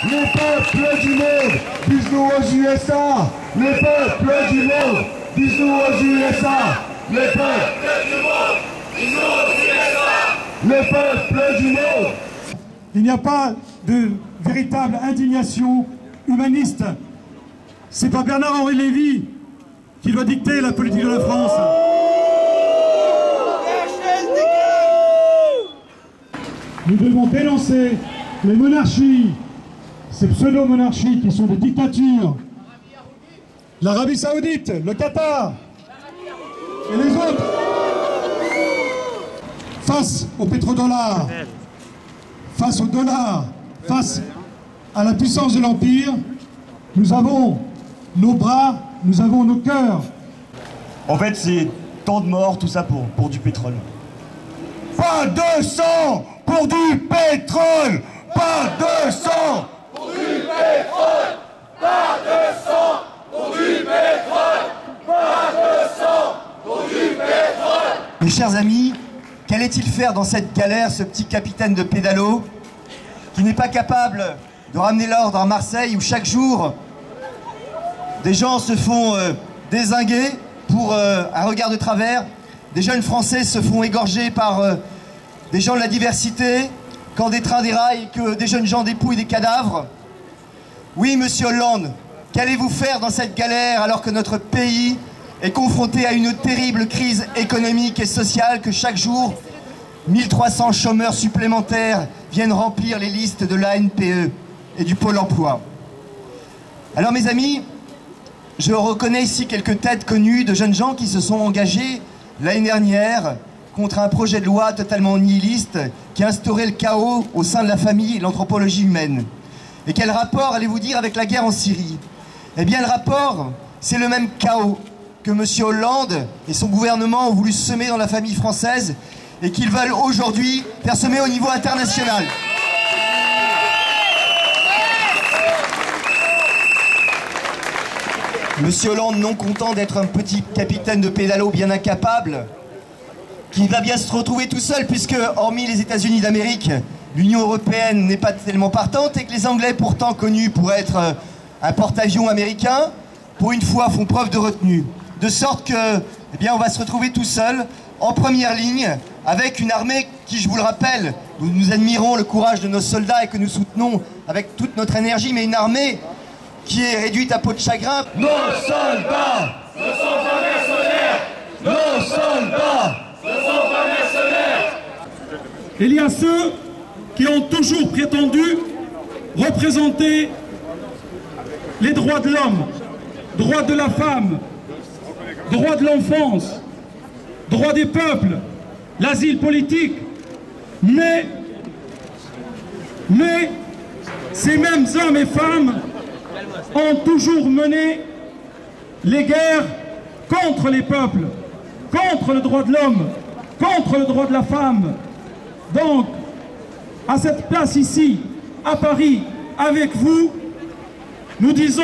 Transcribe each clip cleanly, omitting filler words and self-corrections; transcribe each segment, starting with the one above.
Les peuples du monde disent-nous aux USA. Les peuples du monde disent-nous aux USA. Les peuples du monde disent-nous aux USA. Les peuples du monde. Il n'y a pas de véritable indignation humaniste. C'est pas Bernard-Henri Lévy qui doit dicter la politique de la France. Nous devons dénoncer les monarchies, ces pseudo-monarchies qui sont des dictatures. L'Arabie Saoudite, le Qatar et les autres. Face au pétrodollar, face au dollar, face à la puissance de l'Empire, nous avons nos bras, nous avons nos cœurs. En fait, c'est tant de morts, tout ça pour du pétrole. Pas de sang pour du pétrole. Pas de sang pour du pétrole. Pas de sang pour du pétrole. Pas de sang pour du pétrole. Mes chers amis, qu'allait-il faire dans cette galère, ce petit capitaine de pédalo, qui n'est pas capable de ramener l'ordre à Marseille, où chaque jour, des gens se font dézinguer pour un regard de travers, des jeunes Français se font égorger par des gens de la diversité, quand des trains déraillent, que des jeunes gens dépouillent des cadavres. Oui, monsieur Hollande, qu'allez-vous faire dans cette galère alors que notre pays est confronté à une terrible crise économique et sociale, que chaque jour, 1300 chômeurs supplémentaires viennent remplir les listes de l'ANPE et du Pôle emploi. Alors mes amis, je reconnais ici quelques têtes connues de jeunes gens qui se sont engagés l'année dernière contre un projet de loi totalement nihiliste qui instaurait le chaos au sein de la famille et de l'anthropologie humaine. Et quel rapport allez-vous dire avec la guerre en Syrie? Eh bien le rapport, c'est le même chaos que M. Hollande et son gouvernement ont voulu semer dans la famille française et qu'ils veulent aujourd'hui faire semer au niveau international. Monsieur Hollande, non content d'être un petit capitaine de pédalo bien incapable, qui va bien se retrouver tout seul, puisque, hormis les États-Unis d'Amérique, l'Union européenne n'est pas tellement partante, et que les Anglais, pourtant connus pour être un porte-avions américain, pour une fois font preuve de retenue. De sorte que, eh bien, on va se retrouver tout seul, en première ligne, avec une armée qui, je vous le rappelle, nous admirons le courage de nos soldats et que nous soutenons avec toute notre énergie, mais une armée qui est réduite à peau de chagrin. Nos soldats ne sont pas mercenaires. Nos soldats ne sont pas mercenaires. Il y a ceux qui ont toujours prétendu représenter les droits de l'homme, droits de la femme, droits de l'enfance, droits des peuples, l'asile politique. Mais ces mêmes hommes et femmes ont toujours mené les guerres contre les peuples, contre le droit de l'homme, contre le droit de la femme. Donc, à cette place ici, à Paris, avec vous, nous disons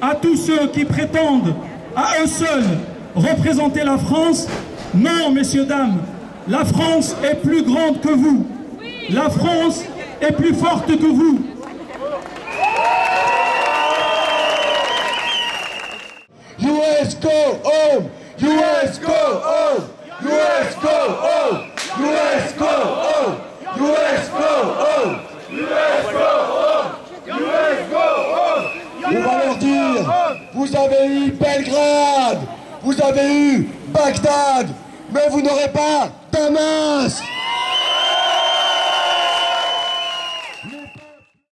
à tous ceux qui prétendent à eux seuls représenter la France, non, messieurs, dames, la France est plus grande que vous. La France est plus forte que vous. US go home! US go home! US go home! US go home! US go home! US go home! US go home! On va leur dire, vous avez eu Belgrade, vous avez eu Bagdad, mais vous n'aurez pas Damas!